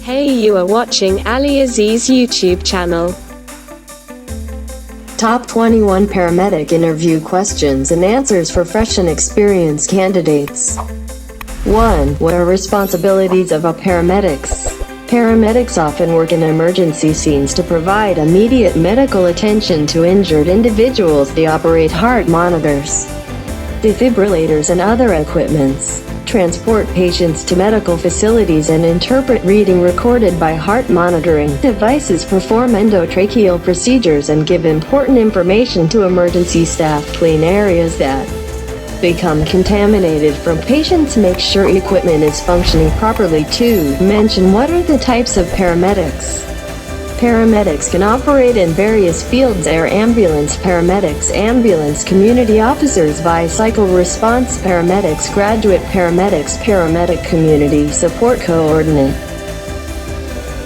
Hey, you are watching AliAziz YouTube channel. Top 21 Paramedic Interview Questions and Answers for Fresh and Experienced Candidates. 1. What are responsibilities of a paramedics? Paramedics often work in emergency scenes to provide immediate medical attention to injured individuals. They operate heart monitors, defibrillators and other equipments, transport patients to medical facilities and interpret reading recorded by heart monitoring devices, perform endotracheal procedures and give important information to emergency staff, clean areas that become contaminated from patients, make sure equipment is functioning properly. 2. Mention what are the types of paramedics. Paramedics can operate in various fields: air ambulance paramedics, ambulance community officers, bicycle response paramedics, graduate paramedics, paramedic community support coordinate.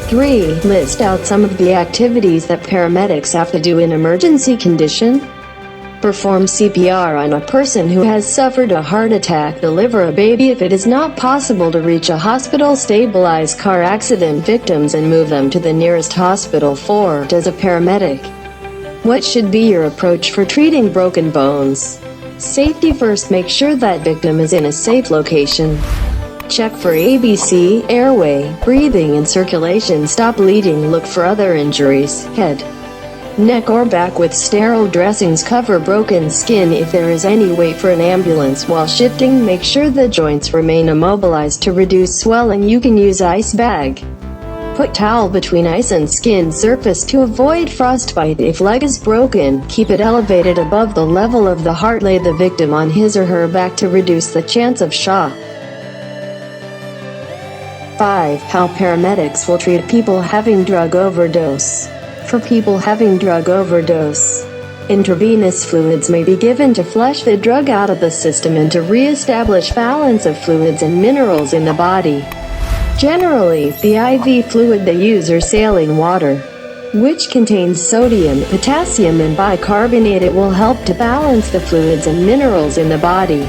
3. List out some of the activities that paramedics have to do in emergency condition. Perform CPR on a person who has suffered a heart attack, deliver a baby if it is not possible to reach a hospital, stabilize car accident victims and move them to the nearest hospital. 4. As a paramedic, what should be your approach for treating broken bones? Safety first, make sure that victim is in a safe location. Check for ABC, airway, breathing and circulation. Stop bleeding, look for other injuries, head, neck or back with sterile dressings. Cover broken skin if there is any. Wait for an ambulance while shifting. Make sure the joints remain immobilized to reduce swelling. You can use ice bag. Put towel between ice and skin surface to avoid frostbite. If leg is broken, keep it elevated above the level of the heart. Lay the victim on his or her back to reduce the chance of shock. 5. How paramedics will treat people having drug overdose. For people having drug overdose, intravenous fluids may be given to flush the drug out of the system and to re-establish balance of fluids and minerals in the body. Generally, the IV fluid they use are saline water, which contains sodium, potassium and bicarbonate. It will help to balance the fluids and minerals in the body.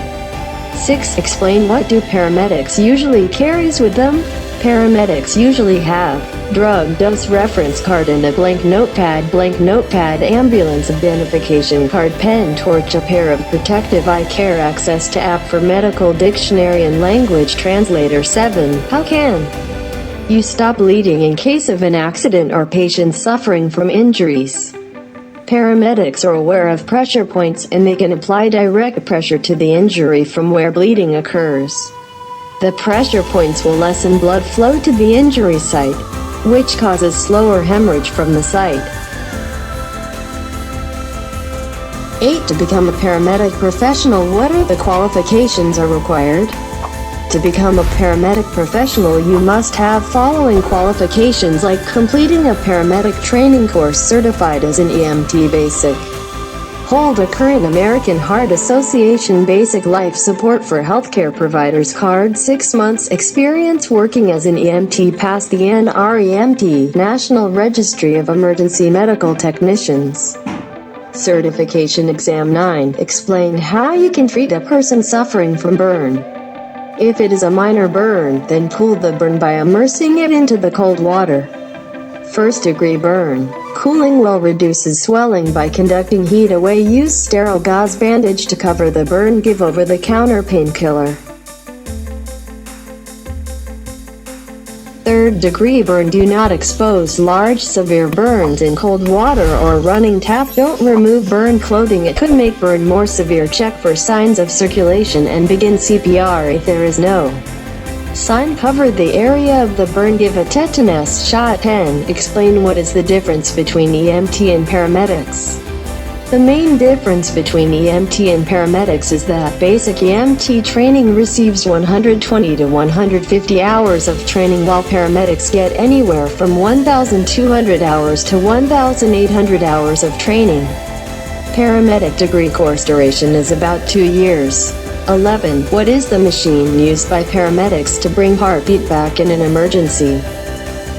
6. Explain what do paramedics usually carries with them. Paramedics usually have drug dose reference card and a blank notepad, ambulance identification card, pen, torch, a pair of protective eye care, access to app for medical dictionary and language translator. 7. How can you stop bleeding in case of an accident or patient suffering from injuries? Paramedics are aware of pressure points and they can apply direct pressure to the injury from where bleeding occurs. The pressure points will lessen blood flow to the injury site, which causes slower hemorrhage from the site. 8. To become a paramedic professional, what are the qualifications are required? To become a paramedic professional, you must have following qualifications, like completing a paramedic training course, certified as an EMT basic, hold a current American Heart Association Basic Life Support for Healthcare Providers card, 6 months experience working as an EMT, pass the NREMT, National Registry of Emergency Medical Technicians Certification Exam. 9. Explain how you can treat a person suffering from burn. If it is a minor burn, then cool the burn by immersing it into the cold water. First-degree burn. Cooling well reduces swelling by conducting heat away. Use sterile gauze bandage to cover the burn. Give over-the-counter painkiller. Third-degree burn. Do not expose large severe burns in cold water or running tap. Don't remove burn clothing, it could make burn more severe. Check for signs of circulation and begin CPR if there is no sign. Cover the area of the burn. Give a tetanus shot. 10. Explain what is the difference between EMT and paramedics. The main difference between EMT and paramedics is that basic EMT training receives 120 to 150 hours of training, while paramedics get anywhere from 1,200 hours to 1,800 hours of training. Paramedic degree course duration is about 2 years. 11. What is the machine used by paramedics to bring heartbeat back in an emergency?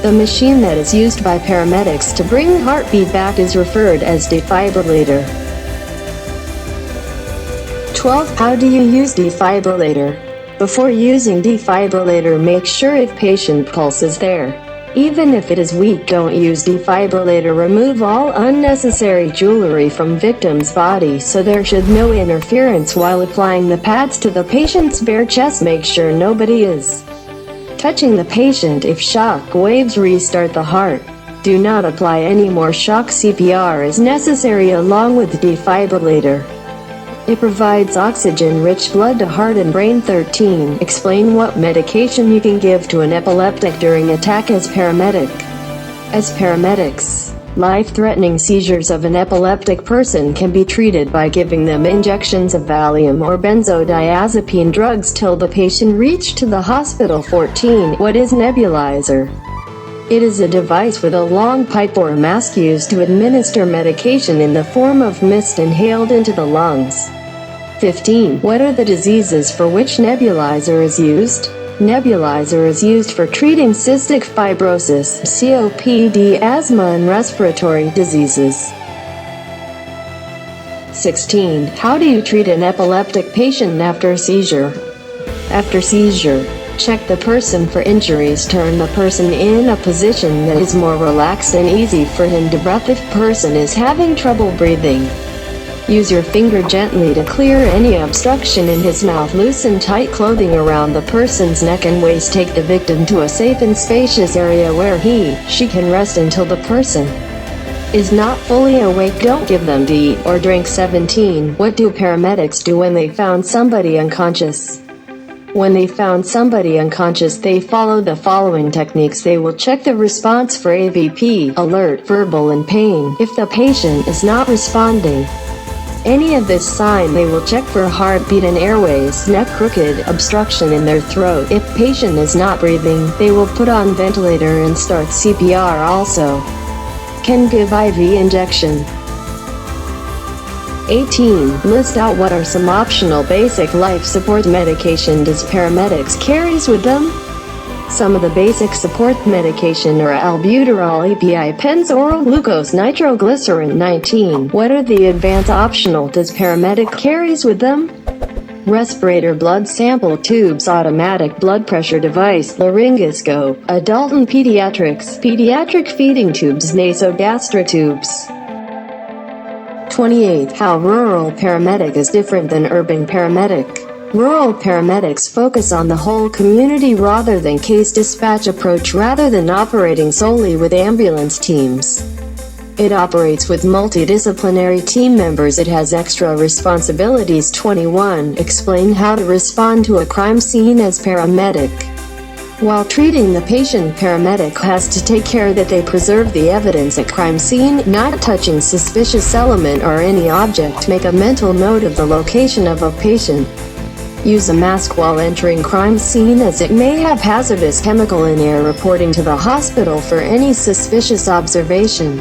The machine that is used by paramedics to bring heartbeat back is referred as defibrillator. 12. How do you use defibrillator? Before using defibrillator, make sure if patient pulse is there. Even if it is weak, don't use defibrillator. Remove all unnecessary jewelry from victim's body so there should no interference while applying the pads to the patient's bare chest. Make sure nobody is touching the patient. If shock waves restart the heart, do not apply any more shock. CPR is necessary along with the defibrillator. It provides oxygen-rich blood to heart and brain. 13. Explain what medication you can give to an epileptic during attack. As paramedics, life-threatening seizures of an epileptic person can be treated by giving them injections of Valium or benzodiazepine drugs till the patient reached to the hospital. 14. What is nebulizer? It is a device with a long pipe or mask used to administer medication in the form of mist inhaled into the lungs. 15. What are the diseases for which nebulizer is used? Nebulizer is used for treating cystic fibrosis, COPD, asthma, and respiratory diseases. 16. How do you treat an epileptic patient after seizure? After seizure, check the person for injuries. Turn the person in a position that is more relaxed and easy for him to breathe. If person is having trouble breathing, use your finger gently to clear any obstruction in his mouth. Loosen tight clothing around the person's neck and waist. Take the victim to a safe and spacious area where she can rest until the person is not fully awake. Don't give them to eat or drink. 17. What do paramedics do when they found somebody unconscious? When they found somebody unconscious, they follow the following techniques. They will check the response for AVP, alert, verbal, and pain. If the patient is not responding any of this sign, they will check for heartbeat and airways, neck crooked, obstruction in their throat. If patient is not breathing, they will put on ventilator and start CPR. Also can give IV injection. 18. List out what are some optional basic life support medication does paramedics carries with them. Some of the basic support medication are albuterol, EpiPens, oral glucose, nitroglycerin. 19. What are the advanced optional does paramedic carries with them? Respirator, blood sample tubes, automatic blood pressure device, laryngoscope, adult and pediatric feeding tubes, nasogastric tubes. 28. How rural paramedic is different than urban paramedic. Rural paramedics focus on the whole community rather than case dispatch approach, rather than operating solely with ambulance teams. It operates with multidisciplinary team members. It has extra responsibilities. 21. Explain how to respond to a crime scene as paramedic. While treating the patient, paramedic has to take care that they preserve the evidence at crime scene, not touching suspicious element or any object. Make a mental note of the location of a patient. Use a mask while entering crime scene as it may have hazardous chemical in air. Reporting to the hospital for any suspicious observation.